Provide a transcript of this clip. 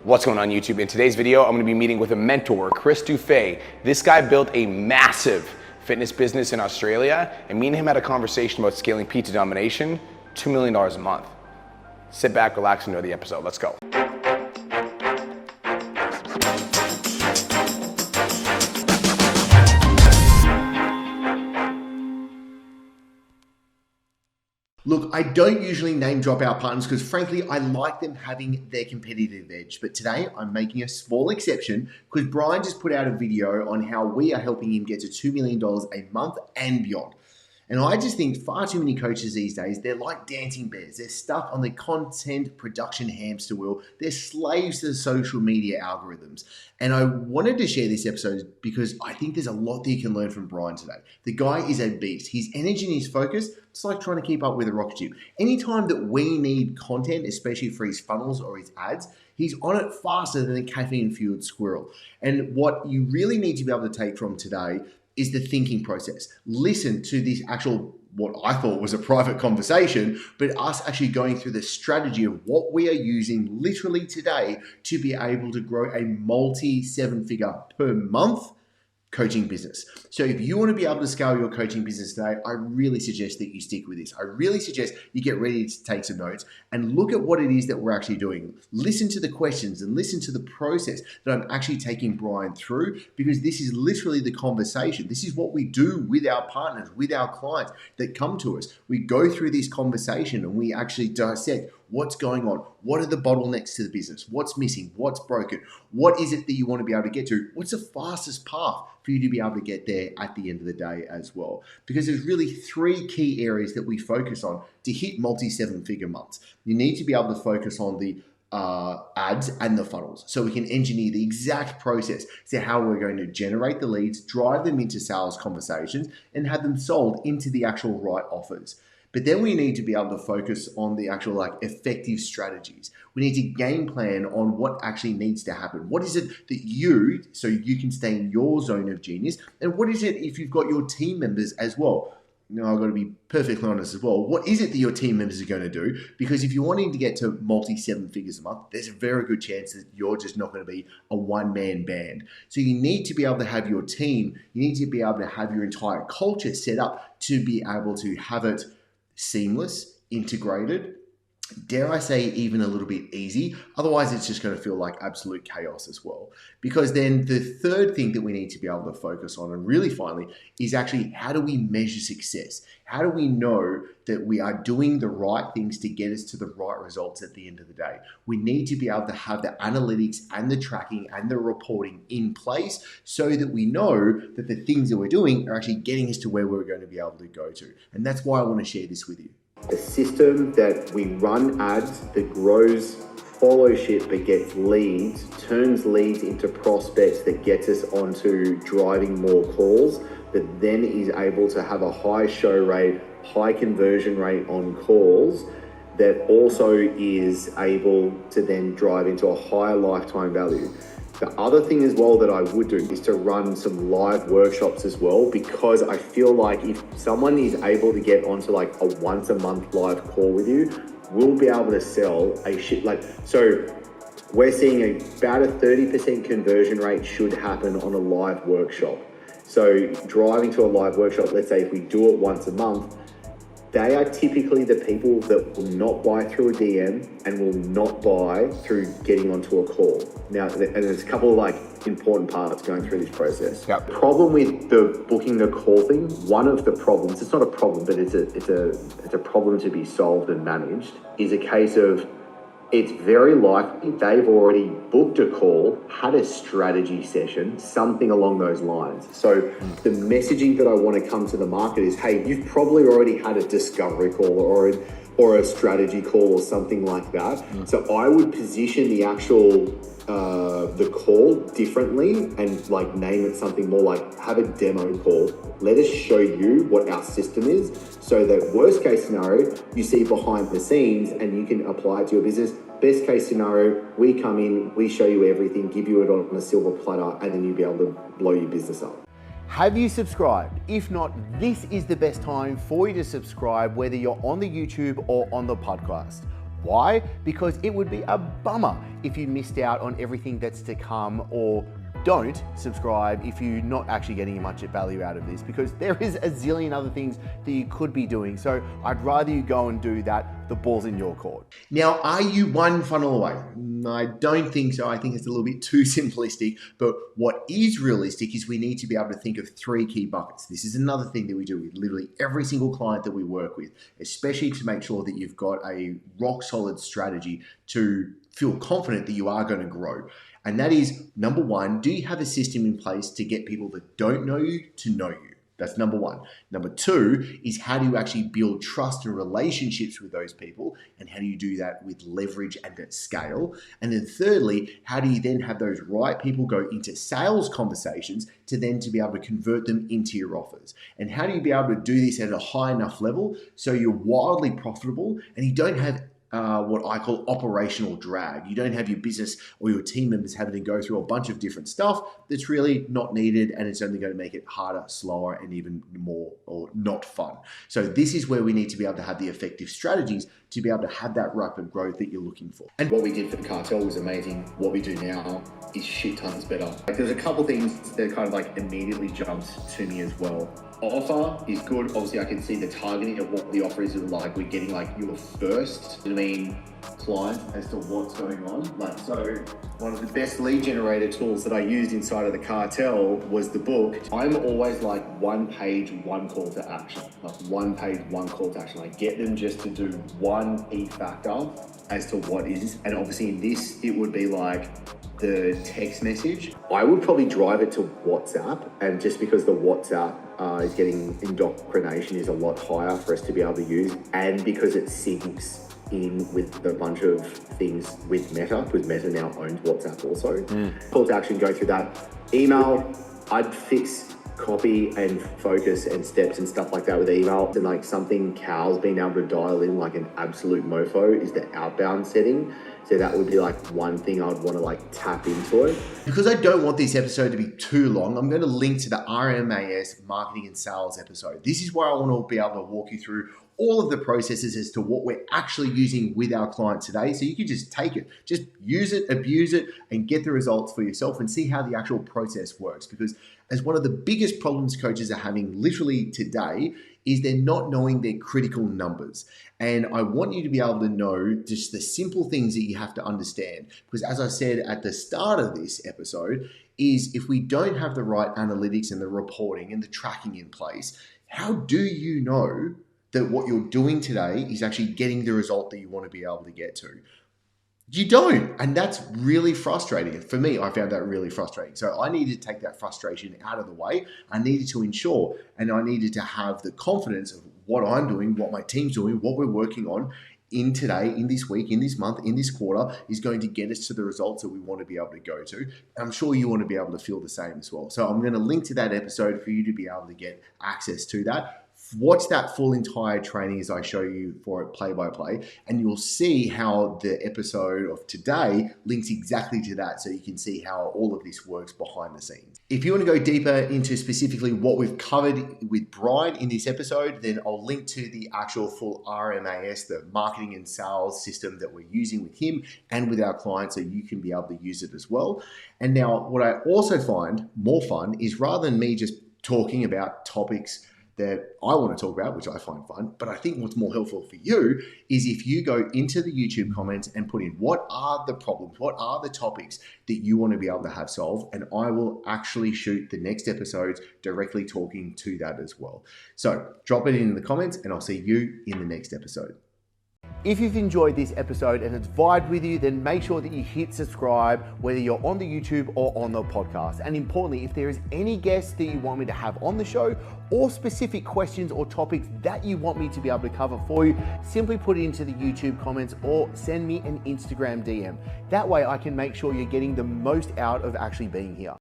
What's going on YouTube? In today's video, I'm gonna be meeting with a mentor, Chris Dufey. This guy built a massive fitness business in Australia, and me and him had a conversation about scaling pizza domination, $2 million a month. Sit back, relax, and enjoy the episode. Let's go. Look, I don't usually name drop our partners because frankly, I like them having their competitive edge. But today I'm making a small exception because Brian just put out a video on how we are helping him get to $2 million a month and beyond. And I just think far too many coaches these days, they're like dancing bears. They're stuck on the content production hamster wheel. They're slaves to the social media algorithms. And I wanted to share this episode because I think there's a lot that you can learn from Brian today. The guy is a beast. His energy and his focus, it's like trying to keep up with a rocket ship. Anytime that we need content, especially for his funnels or his ads, he's on it faster than a caffeine-fueled squirrel. And what you really need to be able to take from today is the thinking process. Listen to this actual, what I thought was a private conversation, but us actually going through the strategy of what we are using literally today to be able to grow a multi-seven-figure per month coaching business. So if you want to be able to scale your coaching business today, I really suggest that you stick with this. I really suggest you get ready to take some notes and look at what it is that we're actually doing. Listen to the questions and listen to the process that I'm actually taking Brian through, because this is literally the conversation. This is what we do with our partners, with our clients that come to us. We go through this conversation and we actually dissect what's going on. What are the bottlenecks to the business? What's missing? What's broken? What is it that you want to be able to get to? What's the fastest path for you to be able to get there at the end of the day as well? Because there's really three key areas that we focus on to hit multi-seven-figure months. You need to be able to focus on the ads and the funnels, so we can engineer the exact process to how we're going to generate the leads, drive them into sales conversations, and have them sold into the actual right offers. But then we need to be able to focus on the actual effective strategies. We need to game plan on what actually needs to happen. What is it that so you can stay in your zone of genius? And what is it if you've got your team members as well? I've got to be perfectly honest as well. What is it that your team members are going to do? Because if you're wanting to get to multi-seven figures a month, there's a very good chance that you're just not going to be a one-man band. So you need to be able to have your team, you need to be able to have your entire culture set up to be able to have it seamless, integrated, dare I say even a little bit easy. Otherwise, it's just going to feel like absolute chaos as well. Because then the third thing that we need to be able to focus on, and really finally, is actually how do we measure success? How do we know that we are doing the right things to get us to the right results at the end of the day? We need to be able to have the analytics and the tracking and the reporting in place so that we know that the things that we're doing are actually getting us to where we're going to be able to go to. And that's why I want to share this with you. A system that we run ads that grows followership but gets leads, turns leads into prospects that gets us onto driving more calls, but then is able to have a high show rate, high conversion rate on calls, that also is able to then drive into a higher lifetime value. The other thing as well that I would do is to run some live workshops as well, because I feel like if someone is able to get onto like a once a month live call with you, we'll be able to sell a shit. So we're seeing about a 30% conversion rate should happen on a live workshop. So driving to a live workshop, let's say if we do it once a month, they are typically the people that will not buy through a DM and will not buy through getting onto a call. Now, and there's a couple of important parts going through this process. Yep. Problem with the booking the call thing, one of the problems, it's not a problem, but it's a problem to be solved and managed, is a case of it's very likely they've already booked a call, had a strategy session, something along those lines. So the messaging that I want to come to the market is, hey, you've probably already had a discovery call or a strategy call or something like that. So I would position the actual the call differently and name it something more like have a demo call. Let us show you what our system is, so that worst case scenario, you see behind the scenes and you can apply it to your business. Best case scenario, we come in, we show you everything, give you it on a silver platter, and then you'll be able to blow your business up. Have you subscribed? If not, this is the best time for you to subscribe, whether you're on the YouTube or on the podcast. Why? Because it would be a bummer if you missed out on everything that's to come, or don't subscribe if you're not actually getting much value out of this, because there is a zillion other things that you could be doing. So I'd rather you go and do that. The ball's in your court. Now, are you one funnel away? I don't think so. I think it's a little bit too simplistic, but what is realistic is we need to be able to think of 3 key buckets. This is another thing that we do with literally every single client that we work with, especially to make sure that you've got a rock solid strategy to feel confident that you are going to grow. And that is, number 1, do you have a system in place to get people that don't know you to know you? That's number 1. Number 2 is, how do you actually build trust and relationships with those people? And how do you do that with leverage and at scale? And then thirdly, how do you then have those right people go into sales conversations to then to be able to convert them into your offers? And how do you be able to do this at a high enough level so you're wildly profitable and you don't have what I call operational drag. You don't have your business or your team members having to go through a bunch of different stuff that's really not needed, and it's only going to make it harder, slower, and even more or not fun. So this is where we need to be able to have the effective strategies to be able to have that rapid growth that you're looking for. And what we did for the cartel was amazing. What we do now is shit tons better. Like, there's a couple things that kind of like immediately jumped to me as well. Offer is good. Obviously, I can see the targeting of what the offer is like. We're getting like your first, client as to what's going on. Like, so one of the best lead generator tools that I used inside of the cartel was the book. I'm always like 1 page, 1 call to action. Like 1 page, 1 call to action. I get them just to do 1 key factor as to what is. And obviously in this, it would be like the text message. I would probably drive it to WhatsApp, and just because the WhatsApp is getting indoctrination is a lot higher for us to be able to use, and because it syncs in with a bunch of things with Meta, because Meta now owns WhatsApp also. Call to action, go through that. Email, I'd fix copy and focus and steps and stuff like that with email. And like something Cal's been able to dial in like an absolute mofo is the outbound setting. So that would be like one thing I'd want to like tap into it. Because I don't want this episode to be too long, I'm going to link to the RMAS marketing and sales episode. This is where I want to be able to walk you through all of the processes as to what we're actually using with our clients today. So you can just take it, just use it, abuse it, and get the results for yourself and see how the actual process works. Because as one of the biggest problems coaches are having literally today is they're not knowing their critical numbers. And I want you to be able to know just the simple things that you have to understand. Because as I said at the start of this episode, is if we don't have the right analytics and the reporting and the tracking in place, how do you know that what you're doing today is actually getting the result that you want to be able to get to? You don't. And that's really frustrating. For me, I found that really frustrating. So I needed to take that frustration out of the way. I needed to ensure, and I needed to have the confidence of what I'm doing, what my team's doing, what we're working on in today, in this week, in this month, in this quarter is going to get us to the results that we want to be able to go to. I'm sure you want to be able to feel the same as well. So I'm going to link to that episode for you to be able to get access to that. Watch that full entire training as I show you for it play by play, and you'll see how the episode of today links exactly to that, so you can see how all of this works behind the scenes. If you want to go deeper into specifically what we've covered with Brian in this episode, then I'll link to the actual full RMAS, the marketing and sales system that we're using with him and with our clients, so you can be able to use it as well. And now what I also find more fun is, rather than me just talking about topics that I want to talk about, which I find fun, but I think what's more helpful for you is if you go into the YouTube comments and put in what are the problems, what are the topics that you want to be able to have solved, and I will actually shoot the next episodes directly talking to that as well. So drop it in the comments and I'll see you in the next episode. If you've enjoyed this episode and it's vibed with you, then make sure that you hit subscribe, whether you're on the YouTube or on the podcast. And importantly, if there is any guests that you want me to have on the show, or specific questions or topics that you want me to be able to cover for you, simply put it into the YouTube comments or send me an Instagram DM. That way I can make sure you're getting the most out of actually being here.